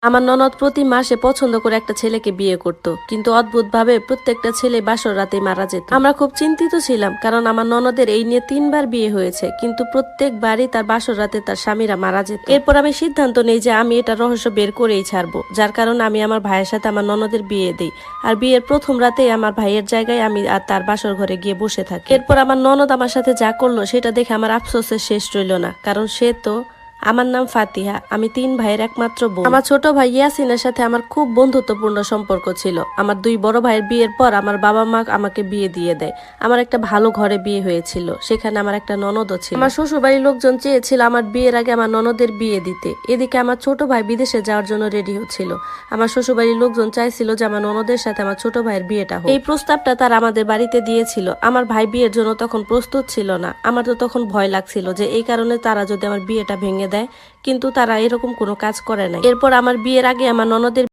আমার ননদ প্রতি মাসে পছন্দ করে একটা ছেলেকে বিয়ে করত, কিন্তু অদ্ভুতভাবে প্রত্যেকটা ছেলে বাসর রাতে মারা যেত। আমরা খুব চিন্তিত ছিলাম, কারণ আমার ননদের এই নিয়ে 3বার বিয়ে হয়েছে, কিন্তু প্রত্যেকবারই তার বাসর রাতে তার স্বামীরা মারা যেত। এরপর আমি সিদ্ধান্ত নেই যে আমি এটা রহস্য বের করেই ছাড়বো, যার কারণে আমি আমার ভাইয়ের সাথে আমার ননদের বিয়ে দিই। আর বিয়ের প্রথম রাতেই আমার ভাইয়ের জায়গায় আমি আর তার বাসর ঘরে গিয়ে বসে থাকি। এরপর আমার ননদ আমার সাথে যা করলো সেটা দেখে আমার আফসোসের শেষ রইল না, কারণ সে তো আমার নাম ফাতিহা, আমি 3 ভাইয়ের একমাত্র বোন। আমার ছোট ভাই ইয়াসিনের সাথে আমার খুব বন্ধুত্বপূর্ণ সম্পর্ক ছিল। আমার 2 বড় ভাইয়ের বিয়ের পর আমার বাবা মা আমাকে বিয়ে দিয়ে দেয়। আমার একটা ভালো ঘরে বিয়ে হয়েছিল, সেখানে আমার একটা ননদও ছিল। আমার শ্বশুরবাড়ির লোকজন চেয়েছিল আমার বিয়ের আগে আমার ননদের বিয়ে দিতে। এদিকে আমার ছোট ভাই বিদেশে যাওয়ার জন্য রেডি হচ্ছিল। আমার শ্বশুরবাড়ির লোকজন চাইছিল যে আমার ননদের সাথে আমার ছোট ভাইয়ের বিয়েটা হোক। এই প্রস্তাবটা তারা আমাদের বাড়িতে দিয়েছিল। আমার ভাই বিয়ের জন্য তখন প্রস্তুত ছিল না। আমার তো তখন ভয় লাগছিল যে এই কারণে তারা যদি আমার বিয়েটা ভেঙে দেয়, কিন্তু তারা এরকম কোনো কাজ করে নাই। এরপর আমার বিয়ের আগে আমার ননদের